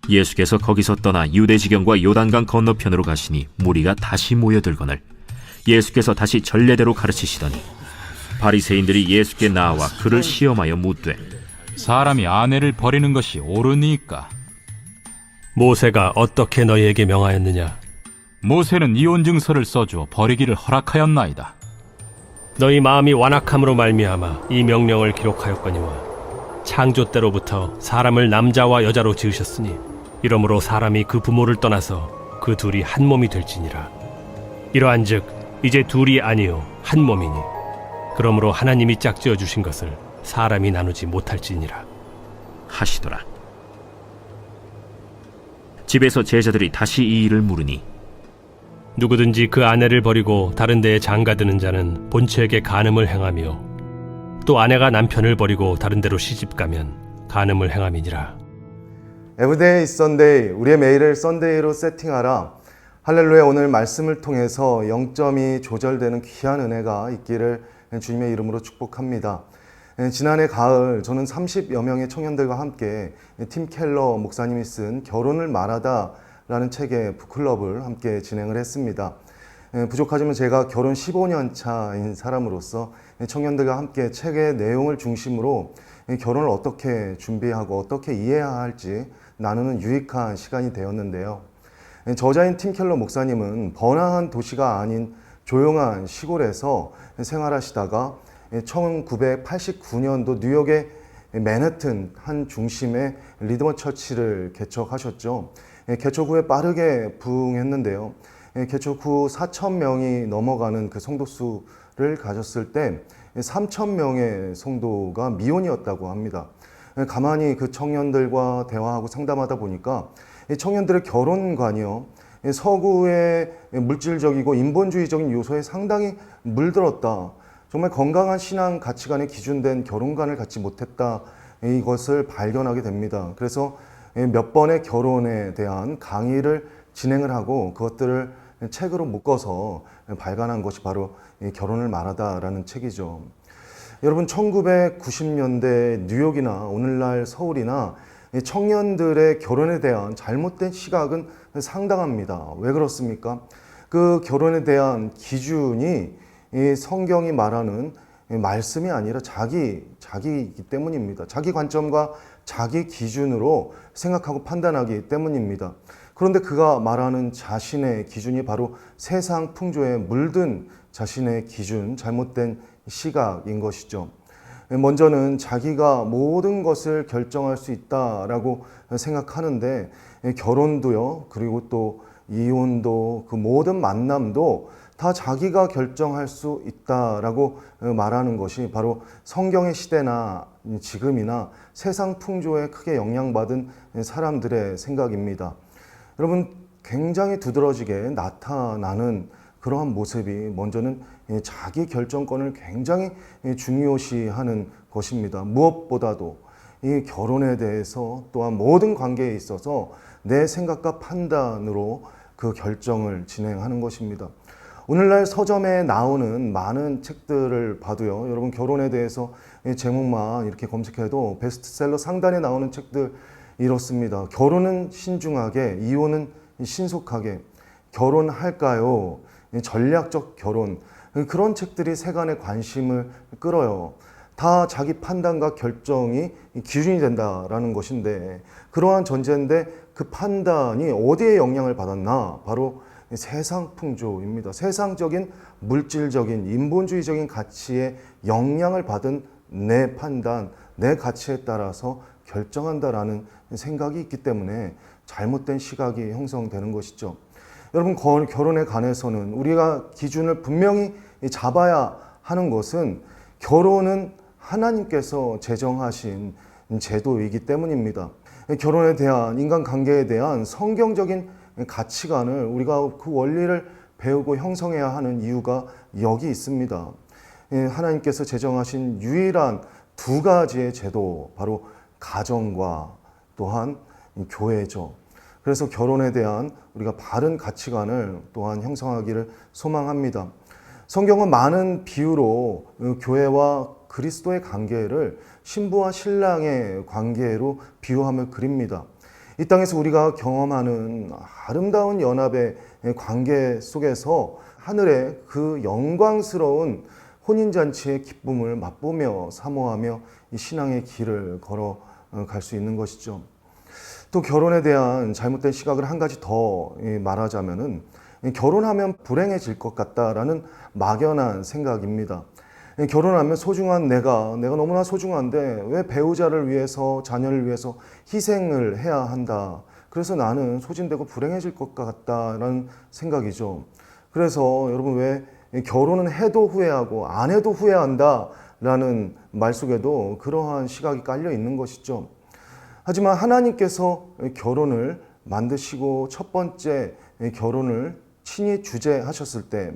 예수께서 거기서 떠나 유대 지경과 요단강 건너편으로 가시니 무리가 다시 모여들거늘 예수께서 다시 전례대로 가르치시더니 바리새인들이 예수께 나와 그를 시험하여 묻되 사람이 아내를 버리는 것이 옳으니까? 모세가 어떻게 너희에게 명하였느냐? 모세는 이혼 증서를 써주어 버리기를 허락하였나이다. 너희 마음이 완악함으로 말미암아 이 명령을 기록하였거니와 창조 때로부터 사람을 남자와 여자로 지으셨으니 이러므로 사람이 그 부모를 떠나서 그 둘이 한 몸이 될지니라. 이러한즉 이제 둘이 아니요 한 몸이니 그러므로 하나님이 짝지어 주신 것을 사람이 나누지 못할지니라 하시더라. 집에서 제자들이 다시 이 일을 물으니 누구든지 그 아내를 버리고 다른 데에 장가드는 자는 본처에게 간음을 행하며 또 아내가 남편을 버리고 다른 데로 시집가면 간음을 행함이니라. Everyday is Sunday, 우리의 매일을 썬데이로 세팅하라. 할렐루야. 오늘 말씀을 통해서 0점이 조절되는 귀한 은혜가 있기를 주님의 이름으로 축복합니다. 지난해 가을 저는 30여 명의 청년들과 함께 팀 켈러 목사님이 쓴 결혼을 말하다 라는 책의 북클럽을 함께 진행을 했습니다. 부족하지만 제가 결혼 15년 차인 사람으로서 청년들과 함께 책의 내용을 중심으로 결혼을 어떻게 준비하고 어떻게 이해해야 할지 나누는 유익한 시간이 되었는데요. 저자인 팀 켈러 목사님은 번화한 도시가 아닌 조용한 시골에서 생활하시다가 1989년도 뉴욕의 맨해튼 한 중심의 리드머 처치를 개척하셨죠. 개척 후에 빠르게 부흥했는데요. 개척 후 4,000명이 넘어가는 그 성도 수를 가졌을 때 3,000명의 성도가 미혼이었다고 합니다. 가만히 그 청년들과 대화하고 상담하다 보니까 청년들의 결혼관이요, 서구의 물질적이고 인본주의적인 요소에 상당히 물들었다. 정말 건강한 신앙 가치관에 기준된 결혼관을 갖지 못했다. 이것을 발견하게 됩니다. 그래서 몇 번의 결혼에 대한 강의를 진행을 하고 그것들을 책으로 묶어서 발간한 것이 바로 결혼을 말하다라는 책이죠. 여러분, 1990년대 뉴욕이나 오늘날 서울이나 청년들의 결혼에 대한 잘못된 시각은 상당합니다. 왜 그렇습니까? 그 결혼에 대한 기준이 이 성경이 말하는 말씀이 아니라 자기이기 때문입니다. 자기 관점과 자기 기준으로 생각하고 판단하기 때문입니다. 그런데 그가 말하는 자신의 기준이 바로 세상 풍조에 물든 자신의 기준, 잘못된 시각인 것이죠. 먼저는 자기가 모든 것을 결정할 수 있다라고 생각하는데 결혼도요, 그리고 또 이혼도, 그 모든 만남도 다 자기가 결정할 수 있다라고 말하는 것이 바로 성경의 시대나 지금이나 세상 풍조에 크게 영향받은 사람들의 생각입니다. 여러분, 굉장히 두드러지게 나타나는 그러한 모습이 먼저는 자기 결정권을 굉장히 중요시하는 것입니다. 무엇보다도 이 결혼에 대해서 또한 모든 관계에 있어서 내 생각과 판단으로 그 결정을 진행하는 것입니다. 오늘날 서점에 나오는 많은 책들을 봐도요, 여러분, 결혼에 대해서 제목만 이렇게 검색해도 베스트셀러 상단에 나오는 책들 이렇습니다. 결혼은 신중하게, 이혼은 신속하게, 결혼할까요? 전략적 결혼, 그런 책들이 세간의 관심을 끌어요. 다 자기 판단과 결정이 기준이 된다라는 것인데, 그러한 전제인데 그 판단이 어디에 영향을 받았나? 바로 세상 풍조입니다. 세상적인 물질적인 인본주의적인 가치에 영향을 받은 내 판단, 내 가치에 따라서 결정한다라는 생각이 있기 때문에 잘못된 시각이 형성되는 것이죠. 여러분, 결혼에 관해서는 우리가 기준을 분명히 잡아야 하는 것은 결혼은 하나님께서 제정하신 제도이기 때문입니다. 결혼에 대한, 인간관계에 대한 성경적인 가치관을 우리가 그 원리를 배우고 형성해야 하는 이유가 여기 있습니다. 하나님께서 제정하신 유일한 두 가지의 제도, 바로 가정과 또한 교회죠. 그래서 결혼에 대한 우리가 바른 가치관을 또한 형성하기를 소망합니다. 성경은 많은 비유로 교회와 그리스도의 관계를 신부와 신랑의 관계로 비유함을 그립니다. 이 땅에서 우리가 경험하는 아름다운 연합의 관계 속에서 하늘의 그 영광스러운 혼인잔치의 기쁨을 맛보며 사모하며 이 신앙의 길을 걸어갈 수 있는 것이죠. 또 결혼에 대한 잘못된 시각을 한 가지 더 말하자면은 결혼하면 불행해질 것 같다라는 막연한 생각입니다. 결혼하면 소중한 내가 너무나 소중한데 왜 배우자를 위해서 자녀를 위해서 희생을 해야 한다. 그래서 나는 소진되고 불행해질 것 같다라는 생각이죠. 그래서 여러분 왜 결혼은 해도 후회하고 안 해도 후회한다라는 말 속에도 그러한 시각이 깔려 있는 것이죠. 하지만 하나님께서 결혼을 만드시고 첫 번째 결혼을 친히 주재하셨을 때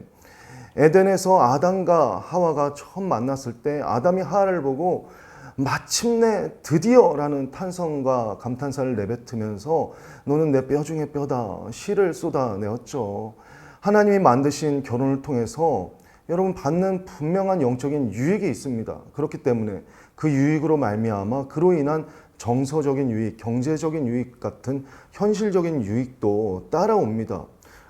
에덴에서 아담과 하와가 처음 만났을 때 아담이 하와를 보고 마침내 드디어라는 탄성과 감탄사를 내뱉으면서 너는 내 뼈 중에 뼈다 씨를 쏟아내었죠. 하나님이 만드신 결혼을 통해서 여러분 받는 분명한 영적인 유익이 있습니다. 그렇기 때문에 그 유익으로 말미암아 그로 인한 정서적인 유익, 경제적인 유익 같은 현실적인 유익도 따라옵니다.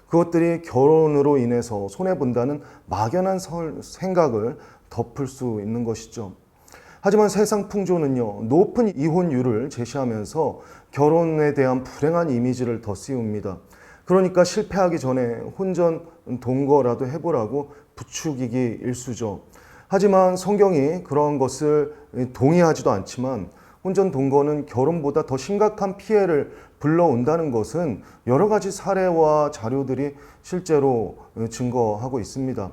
그것들이 결혼으로 인해서 손해본다는 막연한 생각을 덮을 수 있는 것이죠. 하지만 세상 풍조는요, 높은 이혼율을 제시하면서 결혼에 대한 불행한 이미지를 더 씌웁니다. 그러니까 실패하기 전에 혼전 동거라도 해보라고 부추기기 일쑤죠. 하지만 성경이 그런 것을 동의하지도 않지만 혼전 동거는 결혼보다 더 심각한 피해를 불러온다는 것은 여러 가지 사례와 자료들이 실제로 증거하고 있습니다.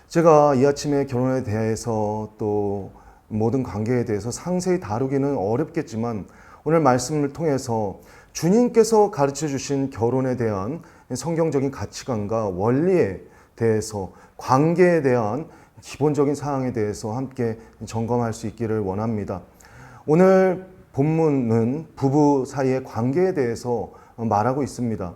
제가 이 아침에 결혼에 대해서 또 모든 관계에 대해서 상세히 다루기는 어렵겠지만 오늘 말씀을 통해서 주님께서 가르쳐 주신 결혼에 대한 성경적인 가치관과 원리에 대해서 관계에 대한 기본적인 사항에 대해서 함께 점검할 수 있기를 원합니다. 오늘 본문은 부부 사이의 관계에 대해서 말하고 있습니다.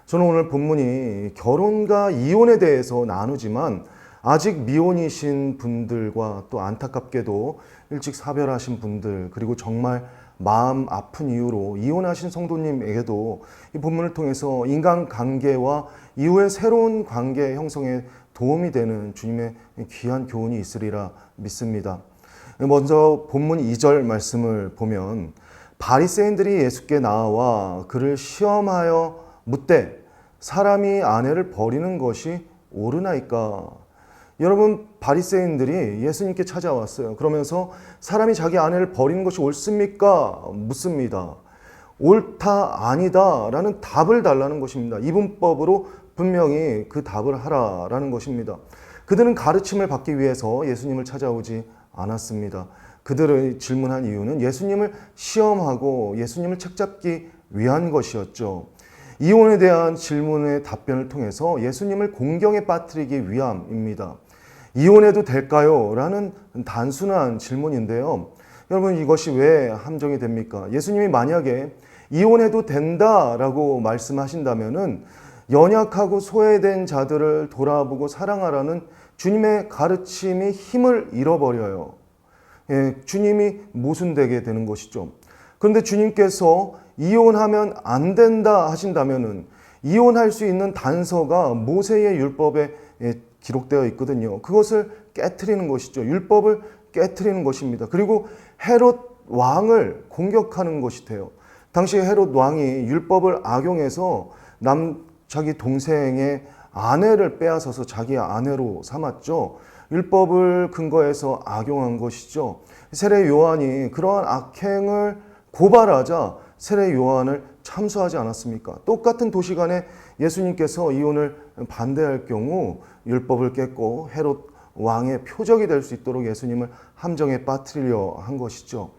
저는 오늘 본문이 결혼과 이혼에 대해서 나누지만 아직 미혼이신 분들과 또 안타깝게도 일찍 사별하신 분들 그리고 정말 마음 아픈 이유로 이혼하신 성도님에게도 이 본문을 통해서 인간관계와 이후의 새로운 관계 형성에 도움이 되는 주님의 귀한 교훈이 있으리라 믿습니다. 먼저 본문 2절 말씀을 보면 바리새인들이 예수께 나와 그를 시험하여 묻되 사람이 아내를 버리는 것이 옳으나이까? 여러분 바리새인들이 예수님께 찾아왔어요. 그러면서 사람이 자기 아내를 버리는 것이 옳습니까? 묻습니다. 옳다 아니다 라는 답을 달라는 것입니다. 이분법으로 분명히 그 답을 하라라는 것입니다. 그들은 가르침을 받기 위해서 예수님을 찾아오지 않았습니다. 그들의 질문한 이유는 예수님을 시험하고 예수님을 책잡기 위한 것이었죠. 이혼에 대한 질문의 답변을 통해서 예수님을 공경에 빠뜨리기 위함입니다. 이혼해도 될까요? 라는 단순한 질문인데요. 여러분 이것이 왜 함정이 됩니까? 예수님이 만약에 이혼해도 된다라고 말씀하신다면은 연약하고 소외된 자들을 돌아보고 사랑하라는 주님의 가르침이 힘을 잃어버려요. 주님이 모순되게 되는 것이죠. 그런데 주님께서 이혼하면 안 된다 하신다면은 이혼할 수 있는 단서가 모세의 율법에 기록되어 있거든요. 그것을 깨트리는 것이죠. 율법을 깨트리는 것입니다. 그리고 헤롯 왕을 공격하는 것이돼요. 당시 헤롯 왕이 율법을 악용해서 자기 동생의 아내를 빼앗아서 자기 아내로 삼았죠. 율법을 근거해서 악용한 것이죠. 세례 요한이 그러한 악행을 고발하자 세례 요한을 참수하지 않았습니까? 똑같은 도시간에 예수님께서 이혼을 반대할 경우 율법을 깼고 헤롯 왕의 표적이 될 수 있도록 예수님을 함정에 빠뜨리려 한 것이죠.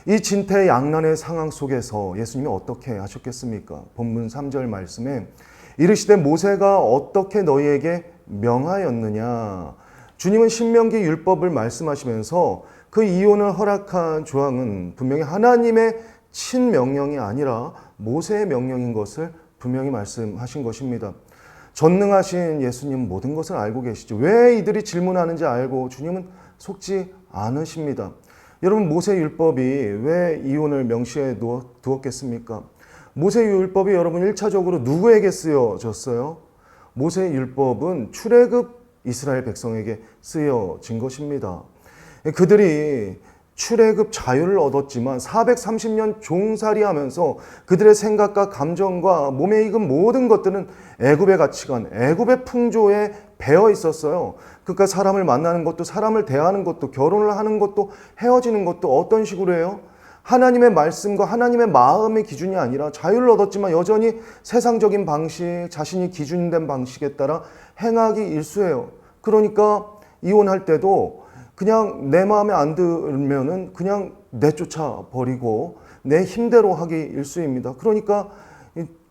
이 진퇴양난의 상황 속에서 예수님이 어떻게 하셨겠습니까? 본문 3절 말씀에 이르시되 모세가 어떻게 너희에게 명하였느냐. 주님은 신명기 율법을 말씀하시면서 그 이혼을 허락한 조항은 분명히 하나님의 친명령이 아니라 모세의 명령인 것을 분명히 말씀하신 것입니다. 전능하신 예수님은 모든 것을 알고 계시죠. 왜 이들이 질문하는지 알고 주님은 속지 않으십니다. 여러분 모세 율법이 왜 이혼을 명시해 두었겠습니까? 모세율법이 여러분 1차적으로 누구에게 쓰여졌어요? 모세율법은 출애굽 이스라엘 백성에게 쓰여진 것입니다. 그들이 출애굽 자유를 얻었지만 430년 종살이하면서 그들의 생각과 감정과 몸에 익은 모든 것들은 애굽의 가치관, 애굽의 풍조에 배어 있었어요. 그러니까 사람을 만나는 것도, 사람을 대하는 것도, 결혼을 하는 것도, 헤어지는 것도 어떤 식으로 해요? 하나님의 말씀과 하나님의 마음의 기준이 아니라 자유를 얻었지만 여전히 세상적인 방식, 자신이 기준된 방식에 따라 행하기 일쑤예요. 그러니까 이혼할 때도 그냥 내 마음에 안 들면은 그냥 내쫓아 버리고 내 힘대로 하기 일쑤입니다. 그러니까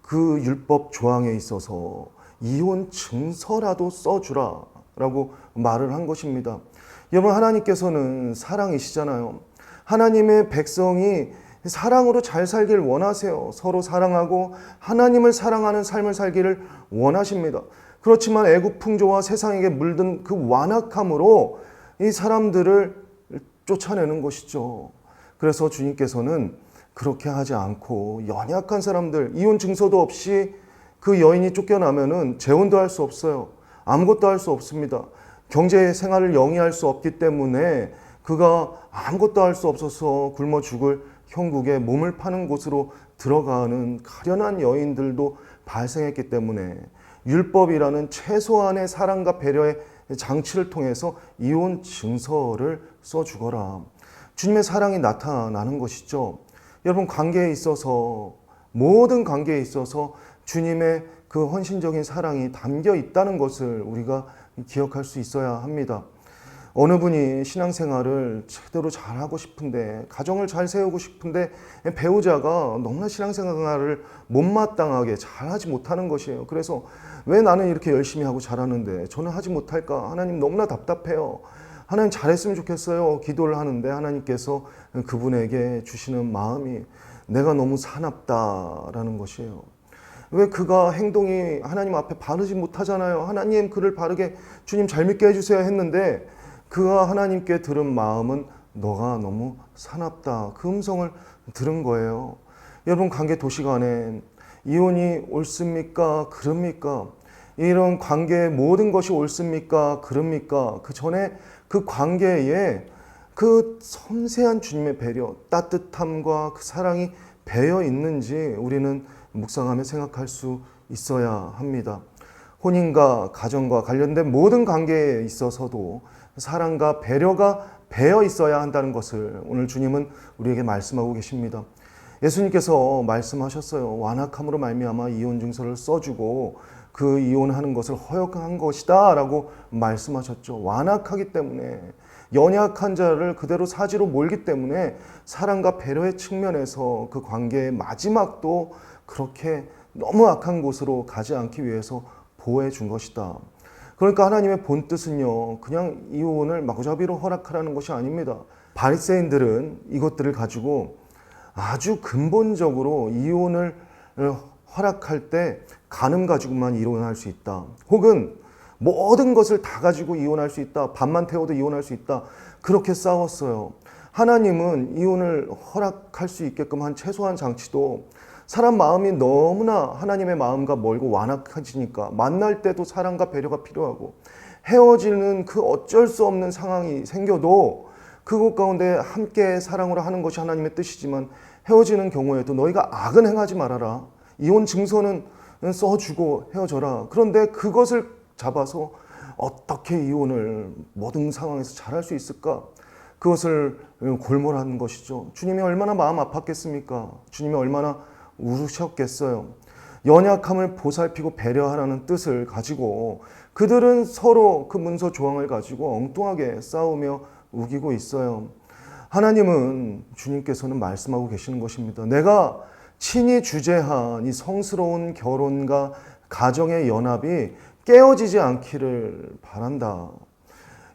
그 율법 조항에 있어서 이혼 증서라도 써주라 라고 말을 한 것입니다. 여러분, 하나님께서는 사랑이시잖아요. 하나님의 백성이 사랑으로 잘 살길 원하세요. 서로 사랑하고 하나님을 사랑하는 삶을 살기를 원하십니다. 그렇지만 애굽 풍조와 세상에게 물든 그 완악함으로 이 사람들을 쫓아내는 것이죠. 그래서 주님께서는 그렇게 하지 않고 연약한 사람들, 이혼 증서도 없이 그 여인이 쫓겨나면은 재혼도 할 수 없어요. 아무것도 할 수 없습니다. 경제 생활을 영위할 수 없기 때문에 그가 아무것도 할 수 없어서 굶어 죽을 형국에 몸을 파는 곳으로 들어가는 가련한 여인들도 발생했기 때문에 율법이라는 최소한의 사랑과 배려의 장치를 통해서 이혼 증서를 써주거라. 주님의 사랑이 나타나는 것이죠. 여러분, 관계에 있어서, 모든 관계에 있어서 주님의 그 헌신적인 사랑이 담겨 있다는 것을 우리가 기억할 수 있어야 합니다. 어느 분이 신앙생활을 제대로 잘하고 싶은데, 가정을 잘 세우고 싶은데 배우자가 너무나 신앙생활을 못마땅하게 잘하지 못하는 것이에요. 그래서 왜 나는 이렇게 열심히 하고 잘하는데 저는 하지 못할까? 하나님, 너무나 답답해요. 하나님, 잘했으면 좋겠어요. 기도를 하는데 하나님께서 그분에게 주시는 마음이 내가 너무 사납다라는 것이에요. 왜 그가 행동이 하나님 앞에 바르지 못하잖아요. 하나님, 그를 바르게 주님 잘 믿게 해주세요 했는데 그가 하나님께 들은 마음은 너가 너무 사납다. 그 음성을 들은 거예요. 여러분, 관계 도시간에 이혼이 옳습니까? 그럽니까? 이런 관계의 모든 것이 옳습니까? 그럽니까? 그 전에 그 관계에 그 섬세한 주님의 배려, 따뜻함과 그 사랑이 배어 있는지 우리는 묵상하며 생각할 수 있어야 합니다. 혼인과 가정과 관련된 모든 관계에 있어서도 사랑과 배려가 배어 있어야 한다는 것을 오늘 주님은 우리에게 말씀하고 계십니다. 예수님께서 말씀하셨어요. 완악함으로 말미암아 이혼 증서를 써주고 그 이혼하는 것을 허용한 것이다 라고 말씀하셨죠. 완악하기 때문에, 연약한 자를 그대로 사지로 몰기 때문에 사랑과 배려의 측면에서 그 관계의 마지막도 그렇게 너무 악한 곳으로 가지 않기 위해서 보호해 준 것이다. 그러니까 하나님의 본뜻은요, 그냥 이혼을 마구잡이로 허락하라는 것이 아닙니다. 바리새인들은 이것들을 가지고 아주 근본적으로 이혼을 허락할 때 간음 가지고만 이혼할 수 있다. 혹은 모든 것을 다 가지고 이혼할 수 있다. 밥만 태워도 이혼할 수 있다. 그렇게 싸웠어요. 하나님은 이혼을 허락할 수 있게끔 한 최소한 장치도 사람 마음이 너무나 하나님의 마음과 멀고 완악해지니까 만날 때도 사랑과 배려가 필요하고 헤어지는 그 어쩔 수 없는 상황이 생겨도 그곳 가운데 함께 사랑으로 하는 것이 하나님의 뜻이지만 헤어지는 경우에도 너희가 악은 행하지 말아라. 이혼 증서는 써주고 헤어져라. 그런데 그것을 잡아서 어떻게 이혼을 모든 상황에서 잘할 수 있을까? 그것을 골몰하는 것이죠. 주님이 얼마나 마음 아팠겠습니까? 주님이 얼마나 우르셨겠어요. 연약함을 보살피고 배려하라는 뜻을 가지고 그들은 서로 그 문서 조항을 가지고 엉뚱하게 싸우며 우기고 있어요. 하나님은, 주님께서는 말씀하고 계시는 것입니다. 내가 친히 주재한 이 성스러운 결혼과 가정의 연합이 깨어지지 않기를 바란다.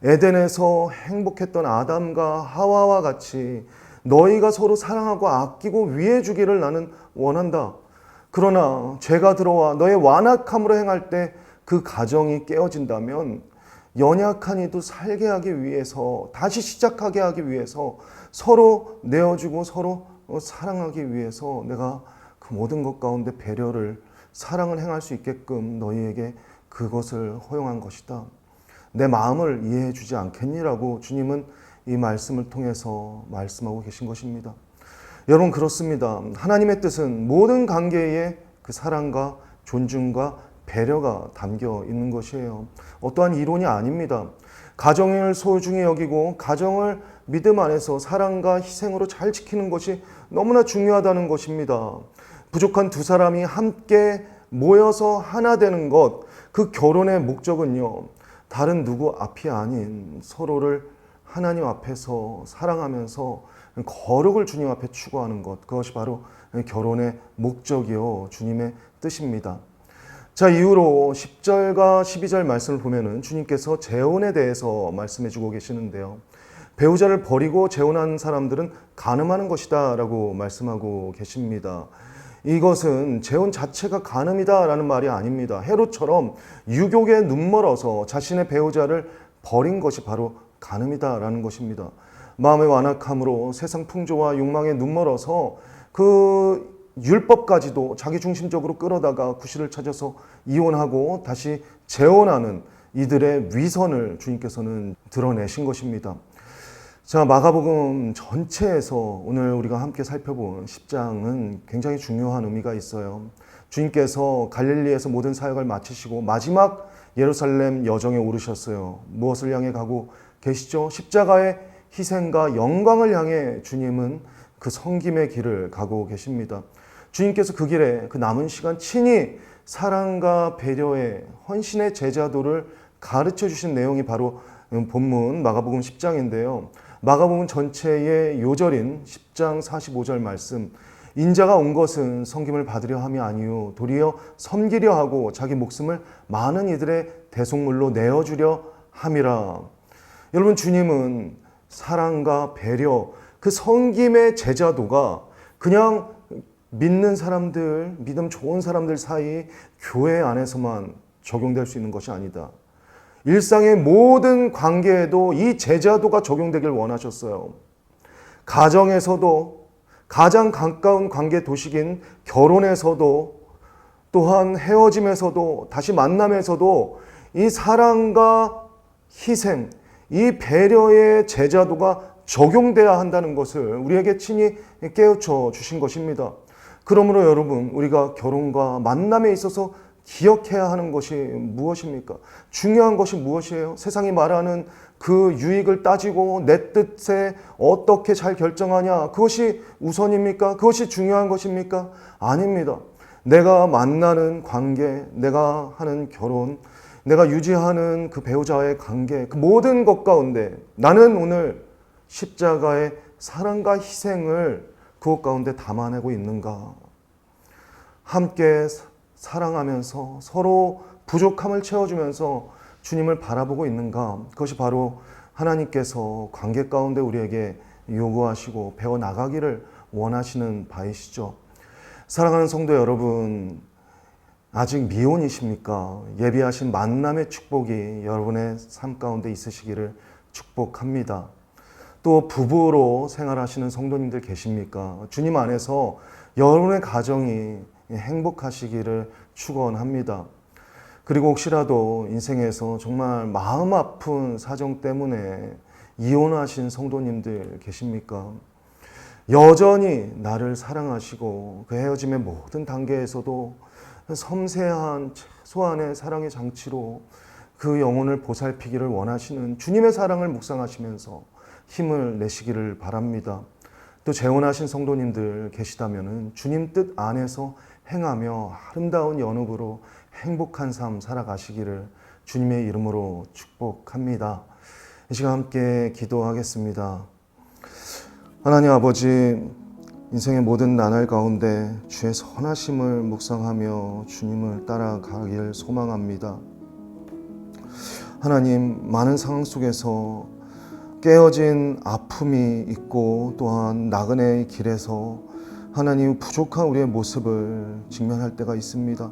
에덴에서 행복했던 아담과 하와와 같이 너희가 서로 사랑하고 아끼고 위해 주기를 나는 원한다. 그러나 죄가 들어와 너의 완악함으로 행할 때 그 가정이 깨어진다면 연약한 이도 살게 하기 위해서, 다시 시작하게 하기 위해서 서로 내어주고 서로 사랑하기 위해서 내가 그 모든 것 가운데 배려를, 사랑을 행할 수 있게끔 너희에게 그것을 허용한 것이다. 내 마음을 이해해 주지 않겠니라고 주님은 이 말씀을 통해서 말씀하고 계신 것입니다. 여러분, 그렇습니다. 하나님의 뜻은 모든 관계에 그 사랑과 존중과 배려가 담겨 있는 것이에요. 어떠한 이론이 아닙니다. 가정을 소중히 여기고 가정을 믿음 안에서 사랑과 희생으로 잘 지키는 것이 너무나 중요하다는 것입니다. 부족한 두 사람이 함께 모여서 하나 되는 것, 그 결혼의 목적은요, 다른 누구 앞이 아닌 서로를 하나님 앞에서 사랑하면서 거룩을 주님 앞에 추구하는 것, 그것이 바로 결혼의 목적이요 주님의 뜻입니다. 자, 이후로 10절과 12절 말씀을 보면은 주님께서 재혼에 대해서 말씀해 주고 계시는데요. 배우자를 버리고 재혼한 사람들은 간음하는 것이다 라고 말씀하고 계십니다. 이것은 재혼 자체가 간음이다 라는 말이 아닙니다. 헤롯처럼 유욕에 눈멀어서 자신의 배우자를 버린 것이 바로 간음이다 라는 것입니다. 마음의 완악함으로 세상 풍조와 욕망에 눈멀어서 그 율법까지도 자기중심적으로 끌어다가 구실을 찾아서 이혼하고 다시 재혼하는 이들의 위선을 주님께서는 드러내신 것입니다. 자, 마가복음 전체에서 오늘 우리가 함께 살펴본 10장은 굉장히 중요한 의미가 있어요. 주님께서 갈릴리에서 모든 사역을 마치시고 마지막 예루살렘 여정에 오르셨어요. 무엇을 향해 가고 계시죠? 십자가의 희생과 영광을 향해 주님은 그 섬김의 길을 가고 계십니다. 주님께서 그 길에 그 남은 시간 친히 사랑과 배려의 헌신의 제자도를 가르쳐 주신 내용이 바로 본문 마가복음 10장인데요. 마가복음 전체의 요절인 10장 45절 말씀, 인자가 온 것은 섬김을 받으려 함이 아니요 도리어 섬기려 하고 자기 목숨을 많은 이들의 대속물로 내어주려 함이라. 여러분, 주님은 사랑과 배려, 그 섬김의 제자도가 그냥 믿는 사람들, 믿음 좋은 사람들 사이 교회 안에서만 적용될 수 있는 것이 아니다. 일상의 모든 관계에도 이 제자도가 적용되길 원하셨어요. 가정에서도, 가장 가까운 관계 도식인 결혼에서도, 또한 헤어짐에서도, 다시 만남에서도 이 사랑과 희생, 이 배려의 제자도가 적용돼야 한다는 것을 우리에게 친히 깨우쳐 주신 것입니다. 그러므로 여러분, 우리가 결혼과 만남에 있어서 기억해야 하는 것이 무엇입니까? 중요한 것이 무엇이에요? 세상이 말하는 그 유익을 따지고 내 뜻에 어떻게 잘 결정하냐, 그것이 우선입니까? 그것이 중요한 것입니까? 아닙니다. 내가 만나는 관계, 내가 하는 결혼, 내가 유지하는 그 배우자와의 관계, 그 모든 것 가운데 나는 오늘 십자가의 사랑과 희생을 그것 가운데 담아내고 있는가? 함께 사랑하면서 서로 부족함을 채워주면서 주님을 바라보고 있는가? 그것이 바로 하나님께서 관계 가운데 우리에게 요구하시고 배워나가기를 원하시는 바이시죠. 사랑하는 성도 여러분, 아직 미혼이십니까? 예비하신 만남의 축복이 여러분의 삶 가운데 있으시기를 축복합니다. 또 부부로 생활하시는 성도님들 계십니까? 주님 안에서 여러분의 가정이 행복하시기를 축원합니다. 그리고 혹시라도 인생에서 정말 마음 아픈 사정 때문에 이혼하신 성도님들 계십니까? 여전히 나를 사랑하시고 그 헤어짐의 모든 단계에서도 섬세한 최소한의 사랑의 장치로 그 영혼을 보살피기를 원하시는 주님의 사랑을 묵상하시면서 힘을 내시기를 바랍니다. 또 재혼하신 성도님들 계시다면 주님 뜻 안에서 행하며 아름다운 연옥으로 행복한 삶 살아가시기를 주님의 이름으로 축복합니다. 이 시간 함께 기도하겠습니다. 하나님 아버지, 인생의 모든 나날 가운데 주의 선하심을 묵상하며 주님을 따라가길 소망합니다. 하나님, 많은 상황 속에서 깨어진 아픔이 있고 또한 나그네의 길에서 하나님 부족한 우리의 모습을 직면할 때가 있습니다.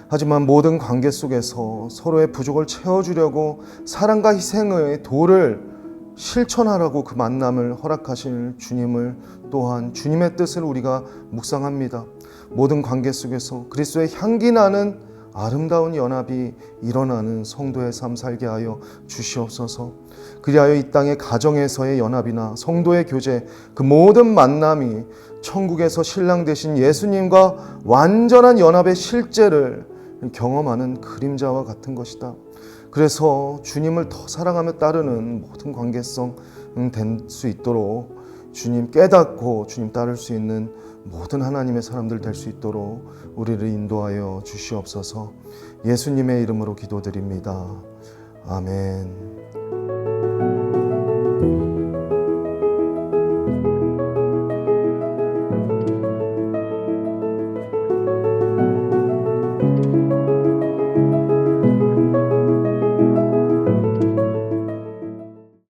하지만 모든 관계 속에서 서로의 부족을 채워주려고 사랑과 희생의 도를 실천하라고 그 만남을 허락하실 주님을 또한 주님의 뜻을 우리가 묵상합니다. 모든 관계 속에서 그리스도의 향기 나는 아름다운 연합이 일어나는 성도의 삶 살게 하여 주시옵소서. 그리하여 이 땅의 가정에서의 연합이나 성도의 교제, 그 모든 만남이 천국에서 신랑 되신 예수님과 완전한 연합의 실제를 경험하는 그림자와 같은 것이다. 그래서 주님을 더 사랑하며 따르는 모든 관계성 될 수 있도록 주님 깨닫고 주님 따를 수 있는 모든 하나님의 사람들 될 수 있도록 우리를 인도하여 주시옵소서. 예수님의 이름으로 기도드립니다. 아멘.